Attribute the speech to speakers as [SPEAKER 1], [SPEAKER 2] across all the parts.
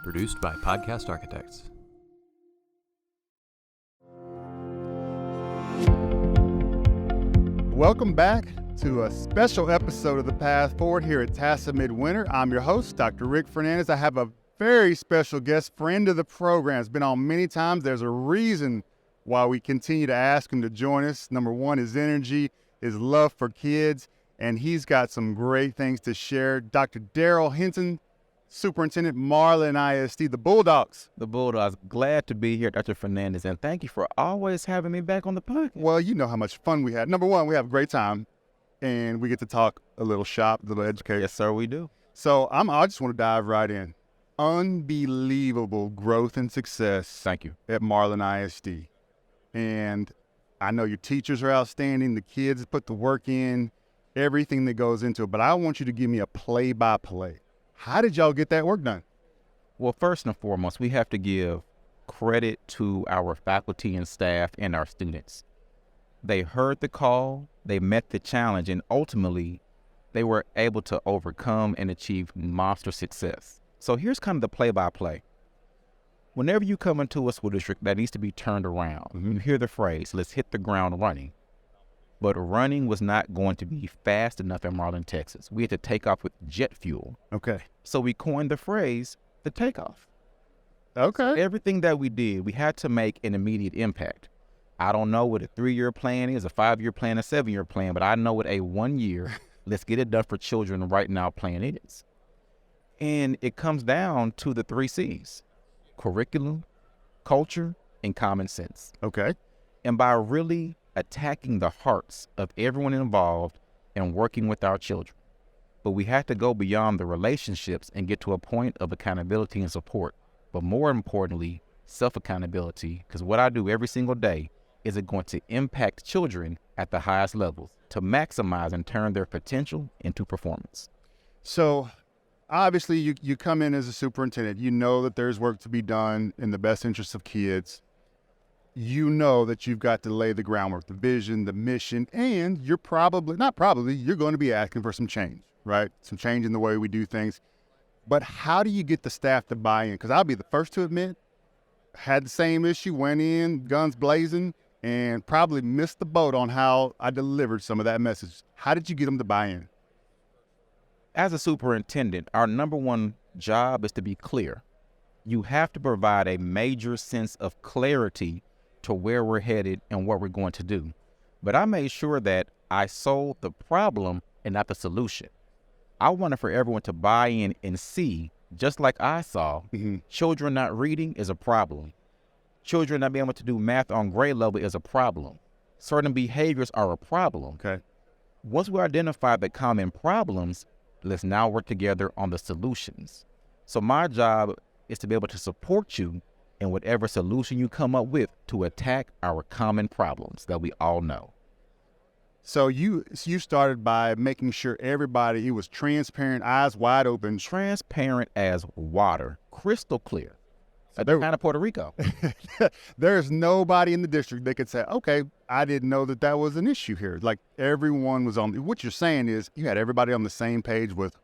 [SPEAKER 1] Produced by Podcast Architects.
[SPEAKER 2] Welcome back to a special episode of The Path Forward here at TASA Midwinter. I'm your host, Dr. Rick Fernandez. I have a very special guest, friend of the program. Has been on many times. There's a reason why we continue to ask him to join us. Number one, his energy, his love for kids, and he's got some great things to share. Dr. Darryl Henson, Superintendent Marlin ISD, the Bulldogs.
[SPEAKER 3] The Bulldogs. Glad to be here, Dr. Fernandez, and thank you for always having me back on the podcast.
[SPEAKER 2] Well, you know how much fun we had. Number one, we have a great time, and we get to talk a little shop, a little educate.
[SPEAKER 3] Yes, sir, we do.
[SPEAKER 2] So I just want to dive right in. Unbelievable growth and success.
[SPEAKER 3] Thank you.
[SPEAKER 2] At Marlin ISD. And I know your teachers are outstanding. The kids put the work in, everything that goes into it. But I want you to give me a play-by-play. How did y'all get that work done?
[SPEAKER 3] Well, first and foremost, we have to give credit to our faculty and staff and our students. They heard the call, they met the challenge, and ultimately, they were able to overcome and achieve monster success. So here's kind of the play-by-play. Whenever you come into a school district that needs to be turned around, you hear the phrase, let's hit the ground running. But running was not going to be fast enough in Marlin, Texas. We had to take off with jet fuel.
[SPEAKER 2] Okay.
[SPEAKER 3] So we coined the phrase, the takeoff.
[SPEAKER 2] Okay.
[SPEAKER 3] So everything that we did, we had to make an immediate impact. I don't know what a 3-year plan is, a 5-year plan, a 7-year plan, but I know what a 1-year, let's get it done for children right now plan is. And it comes down to the 3 C's, curriculum, culture, and common sense.
[SPEAKER 2] Okay.
[SPEAKER 3] And by really attacking the hearts of everyone involved and working with our children. But we had to go beyond the relationships and get to a point of accountability and support. But more importantly, self-accountability, because what I do every single day is it going to impact children at the highest levels to maximize and turn their potential into performance.
[SPEAKER 2] So obviously you come in as a superintendent, you know that there's work to be done in the best interests of kids. You know that you've got to lay the groundwork, the vision, the mission, and you're you're going to be asking for some change, right? Some change in the way we do things. But how do you get the staff to buy in? Because I'll be the first to admit, had the same issue, went in, guns blazing, and probably missed the boat on how I delivered some of that message. How did you get them to buy in?
[SPEAKER 3] As a superintendent, our number one job is to be clear. You have to provide a major sense of clarity to where we're headed and what we're going to do. But I made sure that I solved the problem and not the solution. I wanted for everyone to buy in and see, just like I saw, children not reading is a problem. Children not being able to do math on grade level is a problem. Certain behaviors are a problem.
[SPEAKER 2] Okay.
[SPEAKER 3] Once we identify the common problems, let's now work together on the solutions. So my job is to be able to support you in whatever solution you come up with to attack our common problems that we all know.
[SPEAKER 2] So you started by making sure everybody, it was transparent, eyes wide open.
[SPEAKER 3] Transparent as water, crystal clear. At the kind of Puerto Rico.
[SPEAKER 2] There's nobody in the district that could say, okay, I didn't know that was an issue here. Like everyone was on, what you're saying is you had everybody on the same page with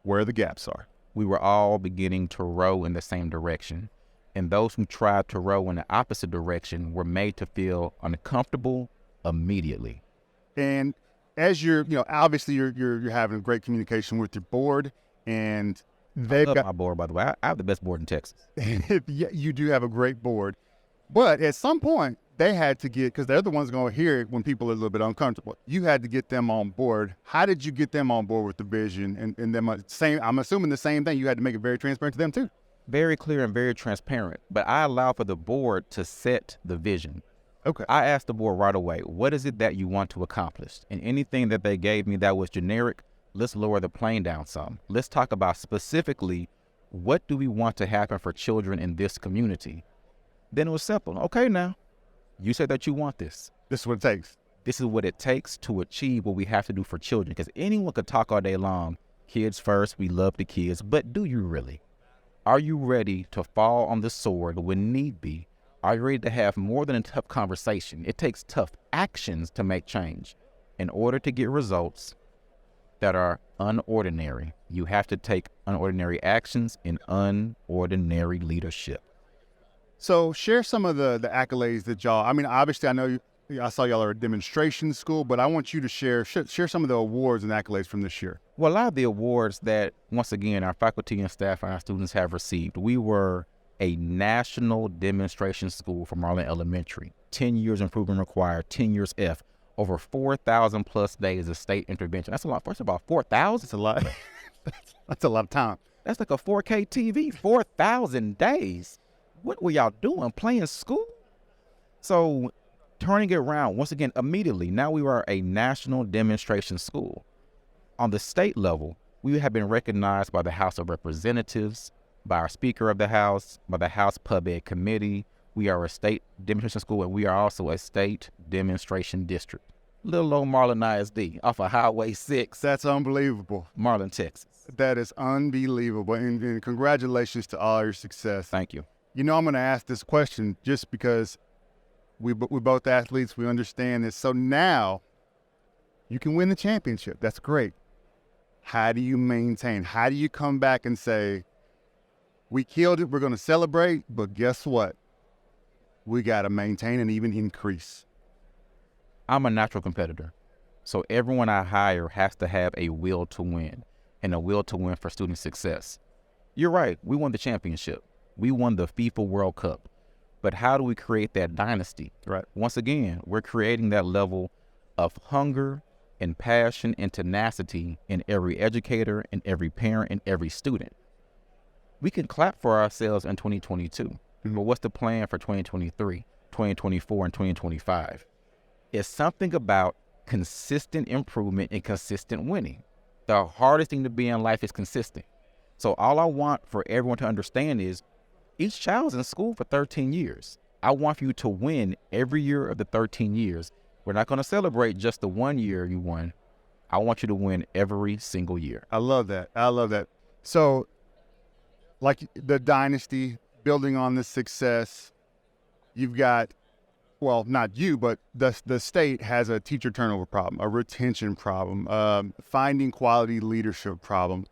[SPEAKER 2] where the gaps are.
[SPEAKER 3] We were all beginning to row in the same direction. And those who tried to row in the opposite direction were made to feel uncomfortable immediately.
[SPEAKER 2] And as obviously you're having great communication with your board, and they've got
[SPEAKER 3] my board, by the way. I have the best board in Texas.
[SPEAKER 2] You do have a great board, but at some point they had to get, because they're the ones going to hear it when people are a little bit uncomfortable. You had to get them on board. How did you get them on board with the vision and them I'm assuming the same thing. You had to make it very transparent to them too.
[SPEAKER 3] Very clear and very transparent, but I allow for the board to set the vision.
[SPEAKER 2] Okay.
[SPEAKER 3] I asked the board right away, what is it that you want to accomplish? And anything that they gave me that was generic, let's lower the plane down some. Let's talk about specifically, what do we want to happen for children in this community? Then it was simple. Okay, now, you said that you want this.
[SPEAKER 2] This is what it takes.
[SPEAKER 3] This is what it takes to achieve what we have to do for children. Because anyone could talk all day long, kids first, we love the kids, but do you really? Are you ready to fall on the sword when need be? Are you ready to have more than a tough conversation? It takes tough actions to make change in order to get results that are unordinary. You have to take unordinary actions in unordinary leadership.
[SPEAKER 2] So share some of the accolades that y'all, I mean, obviously I know I saw y'all are a demonstration school, but I want you to share some of the awards and accolades from this year.
[SPEAKER 3] Well, a lot of the awards that, once again, our faculty and staff and our students have received, we were a national demonstration school for Marlin Elementary. 10 years improvement required, 10 years F, over 4,000 plus days of state intervention. That's a lot. First of all, 4,000?
[SPEAKER 2] That's a lot. That's a lot of time.
[SPEAKER 3] That's like a 4K TV, 4,000 days. What were y'all doing, playing school? So turning it around, once again, immediately, now we are a national demonstration school. On the state level, we have been recognized by the House of Representatives, by our Speaker of the House, by the House Pub Ed Committee. We are a state demonstration school, and we are also a state demonstration district. Little old Marlin ISD off of Highway 6.
[SPEAKER 2] That's unbelievable.
[SPEAKER 3] Marlin, Texas.
[SPEAKER 2] That is unbelievable. And congratulations to all your success.
[SPEAKER 3] Thank you.
[SPEAKER 2] You know, I'm going to ask this question just because we're both athletes. We understand this. So now you can win the championship. That's great. How do you maintain? How do you come back and say, we killed it, we're going to celebrate, but guess what? We got to maintain and even increase.
[SPEAKER 3] I'm a natural competitor. So everyone I hire has to have a will to win and a will to win for student success. You're right. We won the championship. We won the FIFA World Cup. But how do we create that dynasty?
[SPEAKER 2] Right.
[SPEAKER 3] Once again, we're creating that level of hunger and passion and tenacity in every educator and every parent and every student. We can clap for ourselves in 2022, but what's the plan for 2023, 2024, and 2025? It's something about consistent improvement and consistent winning. The hardest thing to be in life is consistent. So all I want for everyone to understand is each child's in school for 13 years. I want you to win every year of the 13 years. We're not going to celebrate just the 1 year you won. I want you to win every single year.
[SPEAKER 2] I love that. I love that. So, like the dynasty, building on this success, you've got, well, not you, but the state has a teacher turnover problem, a retention problem, finding quality leadership problem.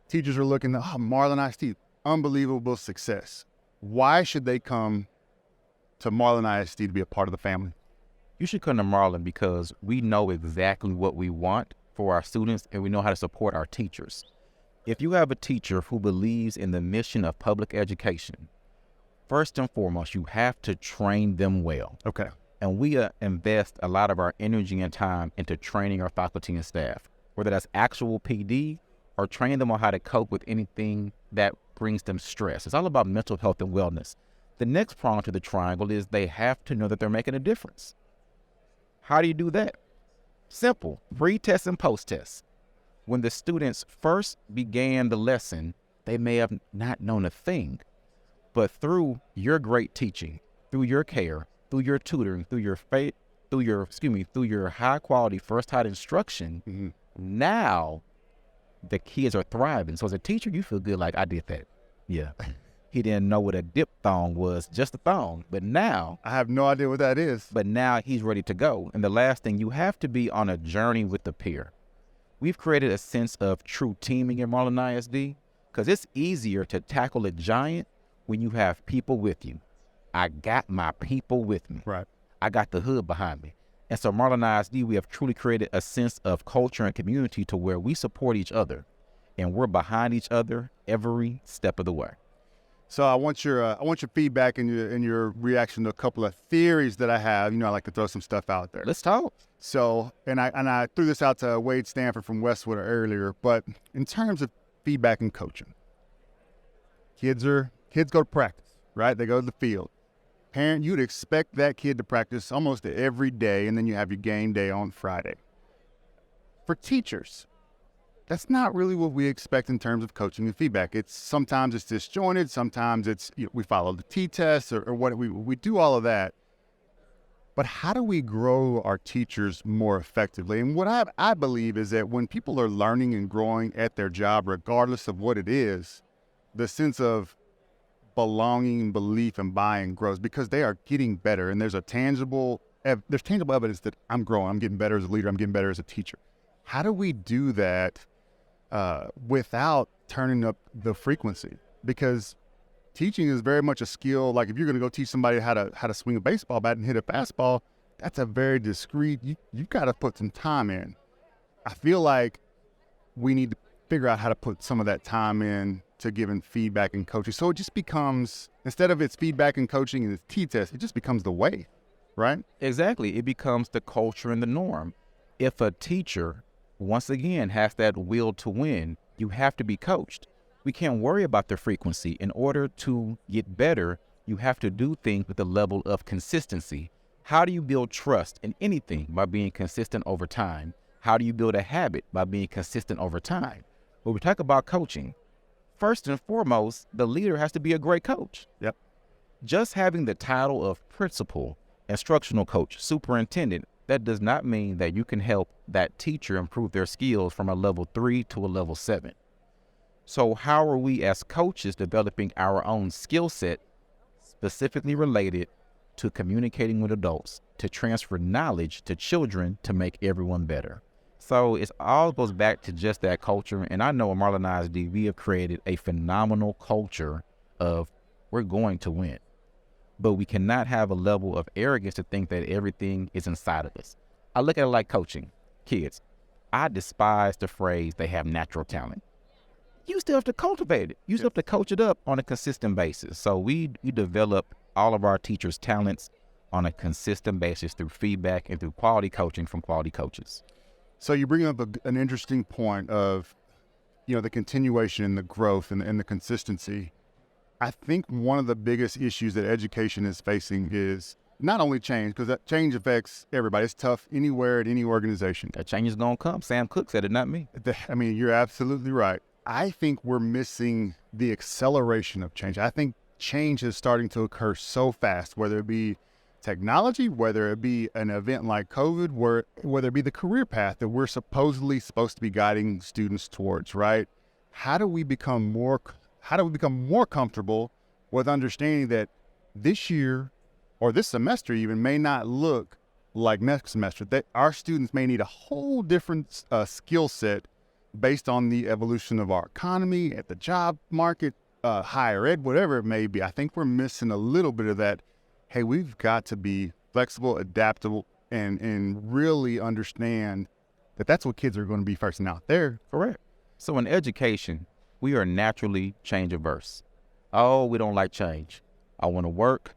[SPEAKER 2] Teachers are looking at, Marlin ISD, unbelievable success. Why should they come to Marlin ISD to be a part of the family?
[SPEAKER 3] You should come to Marlin because we know exactly what we want for our students and we know how to support our teachers. If you have a teacher who believes in the mission of public education, first and foremost, you have to train them well.
[SPEAKER 2] Okay.
[SPEAKER 3] And we invest a lot of our energy and time into training our faculty and staff, whether that's actual PD or training them on how to cope with anything that brings them stress. It's all about mental health and wellness. The next prong to the triangle is they have to know that they're making a difference. How do you do that? Simple, pre-test and post-test. When the students first began the lesson, they may have not known a thing, but through your great teaching, through your care, through your tutoring, through your high quality first taught instruction, now the kids are thriving. So as a teacher, you feel good like I did that. Yeah. He didn't know what a diphthong was, just a thong. But now,
[SPEAKER 2] I have no idea what that is.
[SPEAKER 3] But now he's ready to go. And the last thing, you have to be on a journey with the peer. We've created a sense of true teaming in Marlin ISD because it's easier to tackle a giant when you have people with you. I got my people with me.
[SPEAKER 2] Right.
[SPEAKER 3] I got the hood behind me. And so Marlin ISD, we have truly created a sense of culture and community to where we support each other and we're behind each other every step of the way.
[SPEAKER 2] So I want your feedback and your reaction to a couple of theories that I have. You know, I like to throw some stuff out there.
[SPEAKER 3] Let's talk.
[SPEAKER 2] So, and I threw this out to Wade Stanford from Westwood earlier, but in terms of feedback and coaching, kids go to practice, right? They go to the field. Parent, you'd expect that kid to practice almost every day, and then you have your game day on Friday. For teachers, that's not really what we expect in terms of coaching and feedback. Sometimes it's disjointed, sometimes it's, we follow the T-tests or what we do all of that. But how do we grow our teachers more effectively? And what I believe is that when people are learning and growing at their job, regardless of what it is, the sense of belonging, belief, and buy-in grows because they are getting better. And there's tangible evidence that I'm growing, I'm getting better as a leader, I'm getting better as a teacher. How do we do that without turning up the frequency, because teaching is very much a skill. Like if you're going to go teach somebody how to swing a baseball bat and hit a fastball, that's a very discreet, you've got to put some time in. I feel like we need to figure out how to put some of that time in to giving feedback and coaching. So it just becomes, instead of it's feedback and coaching and it's T-test, it just becomes the way, right?
[SPEAKER 3] Exactly. It becomes the culture and the norm. If a teacher, once again, has that will to win, you have to be coached. We can't worry about the frequency. In order to get better, you have to do things with a level of consistency. How do you build trust in anything? By being consistent over time. How do you build a habit? By being consistent over time. When we talk about coaching, first and foremost, the leader has to be a great coach.
[SPEAKER 2] Yep.
[SPEAKER 3] Just having the title of principal, instructional coach, superintendent, that does not mean that you can help that teacher improve their skills from a level 3 to a level 7. So how are we as coaches developing our own skill set specifically related to communicating with adults, to transfer knowledge to children to make everyone better? So it all goes back to just that culture. And I know at Marlin ISD, we have created a phenomenal culture of we're going to win. But we cannot have a level of arrogance to think that everything is inside of us. I look at it like coaching kids. I despise the phrase they have natural talent. You still have to cultivate it. You still have to coach it up on a consistent basis. So we develop all of our teachers' talents on a consistent basis through feedback and through quality coaching from quality coaches.
[SPEAKER 2] So you bring up an interesting point of, the continuation and the growth and the consistency. I think one of the biggest issues that education is facing is not only change, because that change affects everybody. It's tough anywhere at any organization.
[SPEAKER 3] That change is going to come. Sam Cooke said it, not me.
[SPEAKER 2] I mean, you're absolutely right. I think we're missing the acceleration of change. I think change is starting to occur so fast, whether it be technology, whether it be an event like COVID, whether it be the career path that we're supposedly supposed to be guiding students towards, right? How do we become more comfortable with understanding that this year or this semester even may not look like next semester, that our students may need a whole different skill set based on the evolution of our economy, at the job market, higher ed, whatever it may be. I think we're missing a little bit of that. Hey, we've got to be flexible, adaptable, and really understand that that's what kids are going to be facing out there.
[SPEAKER 3] Correct. So in education, we are naturally change averse. Oh, we don't like change. I want to work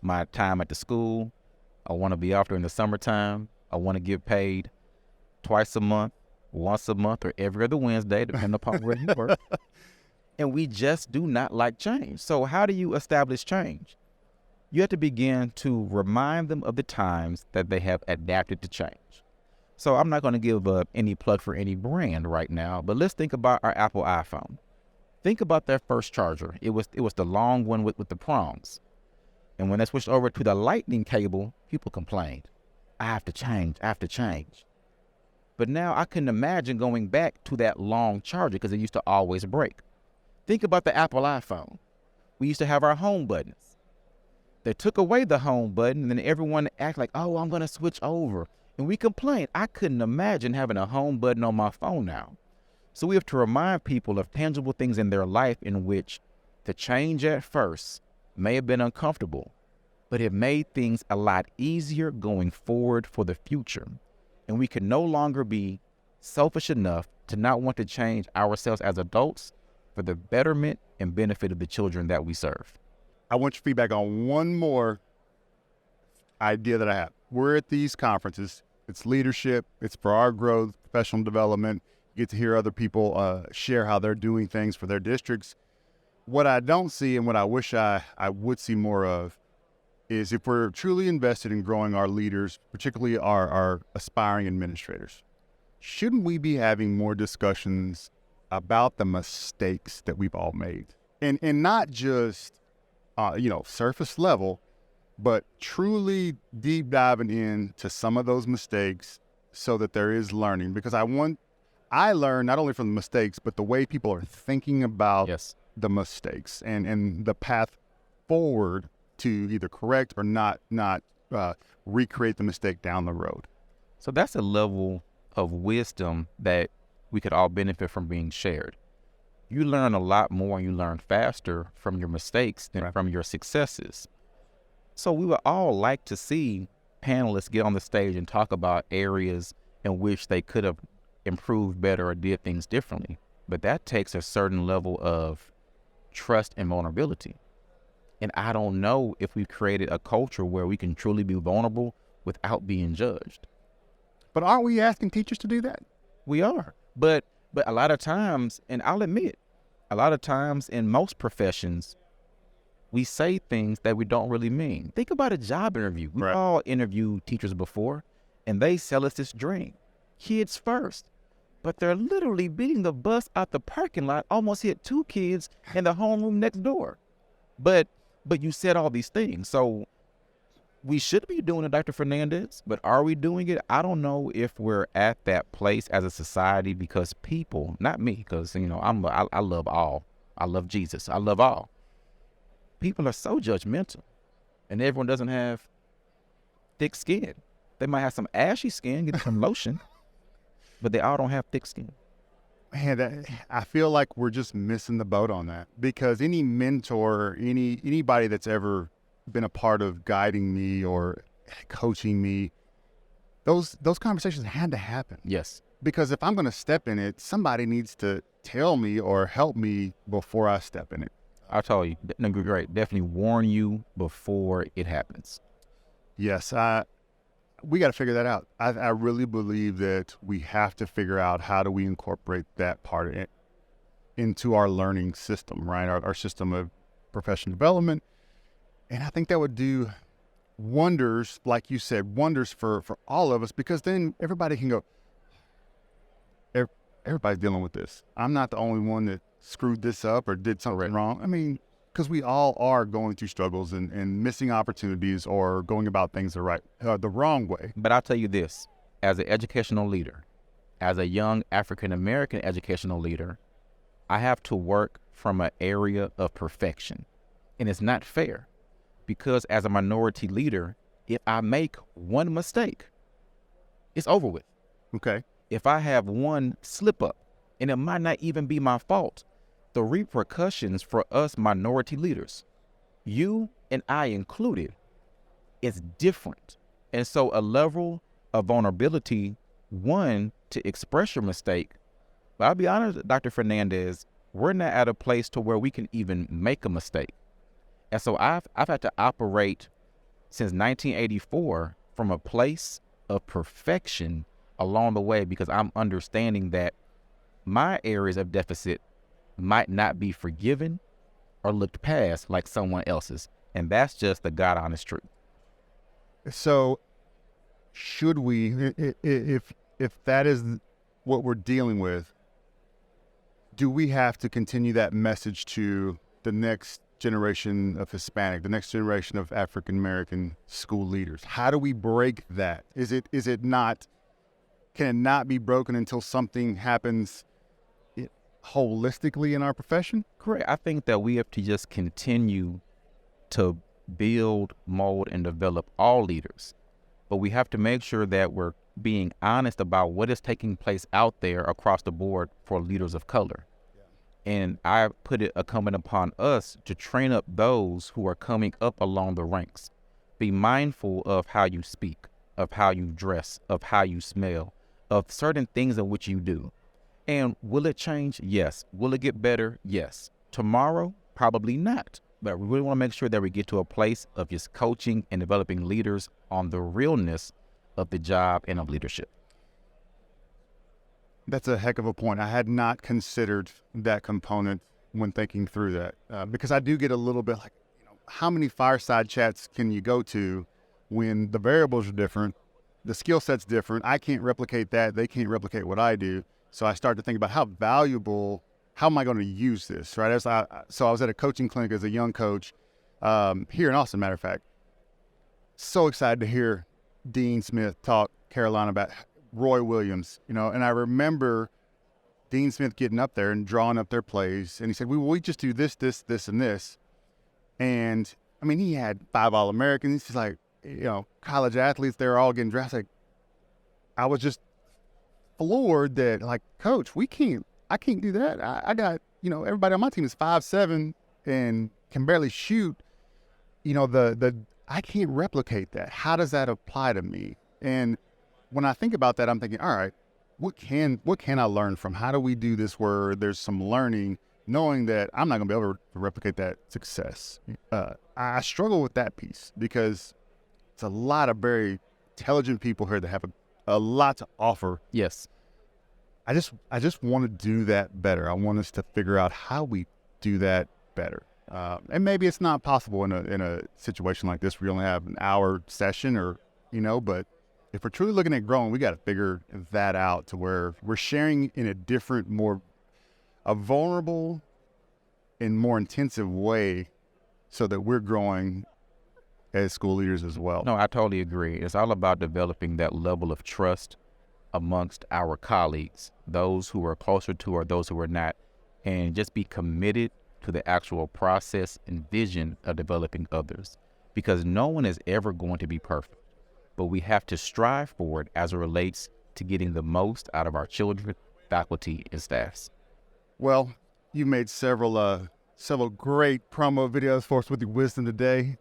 [SPEAKER 3] my time at the school. I want to be off during the summertime. I want to get paid twice a month, once a month, or every other Wednesday, depending upon where you work. And we just do not like change. So how do you establish change? You have to begin to remind them of the times that they have adapted to change. So I'm not going to give any plug for any brand right now, but let's think about our Apple iPhone. Think about their first charger. It was the long one with the prongs. And when they switched over to the lightning cable, people complained. I have to change. But now I couldn't imagine going back to that long charger because it used to always break. Think about the Apple iPhone. We used to have our home buttons. They took away the home button, and then everyone acted like, oh, I'm going to switch over. And we complained. I couldn't imagine having a home button on my phone now. So we have to remind people of tangible things in their life in which the change at first may have been uncomfortable, but it made things a lot easier going forward for the future. And we can no longer be selfish enough to not want to change ourselves as adults for the betterment and benefit of the children that we serve.
[SPEAKER 2] I want your feedback on one more idea that I have. We're at these conferences. It's leadership. It's for our growth, professional development. You get to hear other people share how they're doing things for their districts. What I don't see and what I wish I would see more of is if we're truly invested in growing our leaders, particularly our aspiring administrators, shouldn't we be having more discussions about the mistakes that we've all made? And not just surface level, but truly deep diving into some of those mistakes so that there is learning. Because I learn not only from the mistakes, but the way people are thinking about the mistakes and the path forward to either correct or not recreate the mistake down the road.
[SPEAKER 3] So that's a level of wisdom that we could all benefit from being shared. You learn a lot more and you learn faster from your mistakes than from your successes. So we would all like to see panelists get on the stage and talk about areas in which they could have improved better or did things differently. But that takes a certain level of trust and vulnerability. And I don't know if we've created a culture where we can truly be vulnerable without being judged.
[SPEAKER 2] But aren't we asking teachers to do that?
[SPEAKER 3] We are. But a lot of times, and I'll admit, a lot of times in most professions, we say things that we don't really mean. Think about a job interview. We've all interviewed teachers before, and they sell us this dream. Kids first. But they're literally beating the bus out the parking lot, almost hit 2 kids in the homeroom next door. But you said all these things. So we should be doing it, Dr. Fernandez, but are we doing it? I don't know if we're at that place as a society, because people, not me, because, you know, I love all. I love Jesus. I love all. People are so judgmental, and everyone doesn't have thick skin. They might have some ashy skin, get some lotion, but they all don't have thick skin.
[SPEAKER 2] Man, I feel like we're just missing the boat on that, because any mentor, anybody that's ever been a part of guiding me or coaching me, those conversations had to happen.
[SPEAKER 3] Yes.
[SPEAKER 2] Because if I'm going to step in it, somebody needs to tell me or help me before I step in it.
[SPEAKER 3] I told you, great. Definitely warn you before it happens.
[SPEAKER 2] Yes, we got to figure that out. I really believe that we have to figure out how do we incorporate that part of it into our learning system, right? Our system of professional development. And I think that would do wonders, like you said, wonders for all of us, because then everybody can go, everybody's dealing with this. I'm not the only one that screwed this up or did something wrong. I mean, because we all are going through struggles and missing opportunities or going about things the wrong way.
[SPEAKER 3] But I'll tell you this, as an educational leader, as a young African-American educational leader, I have to work from an area of perfection. And it's not fair, because as a minority leader, if I make one mistake, it's over with.
[SPEAKER 2] Okay.
[SPEAKER 3] If I have one slip up, and it might not even be my fault, the repercussions for us minority leaders, you and I included, is different. And so a level of vulnerability, one, to express your mistake. But I'll be honest, Dr. Fernandez, we're not at a place to where we can even make a mistake. And so I've had to operate since 1984 from a place of perfection along the way, because I'm understanding that my areas of deficit might not be forgiven or looked past like someone else's. And that's just the God honest truth.
[SPEAKER 2] So should we, if that is what we're dealing with, do we have to continue that message to the next generation of Hispanic, the next generation of African-American school leaders? How do we break that? Is it not, can it not be broken until something happens holistically in our profession?
[SPEAKER 3] Correct. I think that we have to just continue to build, mold, and develop all leaders. But we have to make sure that we're being honest about what is taking place out there across the board for leaders of color. Yeah. And I put it incumbent upon us to train up those who are coming up along the ranks. Be mindful of how you speak, of how you dress, of how you smell, of certain things in which you do. And will it change? Yes. Will it get better? Yes. Tomorrow? Probably not. But we really want to make sure that we get to a place of just coaching and developing leaders on the realness of the job and of leadership.
[SPEAKER 2] That's a heck of a point. I had not considered that component when thinking through that, because I do get a little bit like, how many fireside chats can you go to when the variables are different, the skill set's different, I can't replicate that, they can't replicate what I do. So I start to think about how am I going to use this, right? So I was at a coaching clinic as a young coach here in Austin, matter of fact. So excited to hear Dean Smith talk Carolina about Roy Williams, and I remember Dean Smith getting up there and drawing up their plays. And he said, we just do this, this, this, and this. And I mean, he had 5 All-Americans. He's like, college athletes, they're all getting drafted. I was just floored that, like, Coach, I can't do that. I got, everybody on my team is 5'7" and can barely shoot. I can't replicate that. How does that apply to me? And when I think about that, I'm thinking, all right, what can I learn from? How do we do this where there's some learning, knowing that I'm not going to be able to replicate that success? I struggle with that piece because it's a lot of very intelligent people here that have a lot to offer.
[SPEAKER 3] Yes.
[SPEAKER 2] I just want to do that better. I want us to figure out how we do that better. And maybe it's not possible in a situation like this where you only have an hour session but if we're truly looking at growing, we got to figure that out to where we're sharing in a different, a vulnerable and more intensive way so that we're growing as school leaders as well.
[SPEAKER 3] No, I totally agree. It's all about developing that level of trust amongst our colleagues, those who are closer to or those who are not, and just be committed to the actual process and vision of developing others, because no one is ever going to be perfect, but we have to strive for it as it relates to getting the most out of our children, faculty, and staffs.
[SPEAKER 2] Well, you made several great promo videos for us with your wisdom today.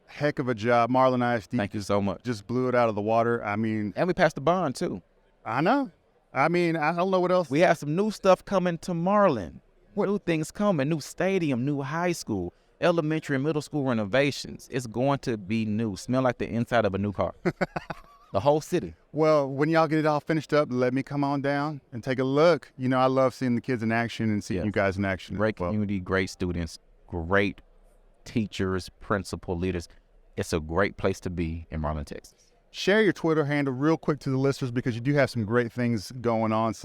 [SPEAKER 2] Heck of a job. Marlin ISD.
[SPEAKER 3] Thank you so much.
[SPEAKER 2] Just blew it out of the water. I mean,
[SPEAKER 3] and we passed the bond too.
[SPEAKER 2] I know. I mean, I don't know what else.
[SPEAKER 3] We have some new stuff coming to Marlin. New things coming, new stadium, new high school, elementary and middle school renovations. It's going to be new. Smell like the inside of a new car. The whole city.
[SPEAKER 2] Well, when y'all get it all finished up, let me come on down and take a look. I love seeing the kids in action and seeing you guys in action.
[SPEAKER 3] Great community, great students, great teachers, principal leaders. It's a great place to be in Marlin, Texas.
[SPEAKER 2] Share your Twitter handle real quick to the listeners because you do have some great things going on.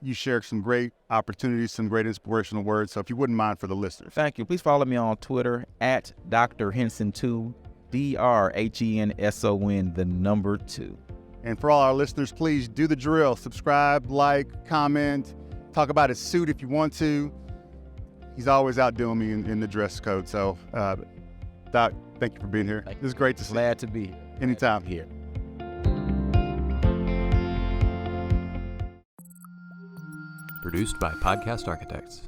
[SPEAKER 2] You share some great opportunities, some great inspirational words. So if you wouldn't mind for the listeners.
[SPEAKER 3] Thank you. Please follow me on Twitter at Dr. Henson 2, DrHenson, 2.
[SPEAKER 2] And for all our listeners, please do the drill. Subscribe, like, comment, talk about his suit if you want to. He's always outdoing me in the dress code. So, Doc, thank you for being here. It was great to see you.
[SPEAKER 3] Glad to be here.
[SPEAKER 2] Anytime.
[SPEAKER 3] Here.
[SPEAKER 1] Produced by Podcast Architects.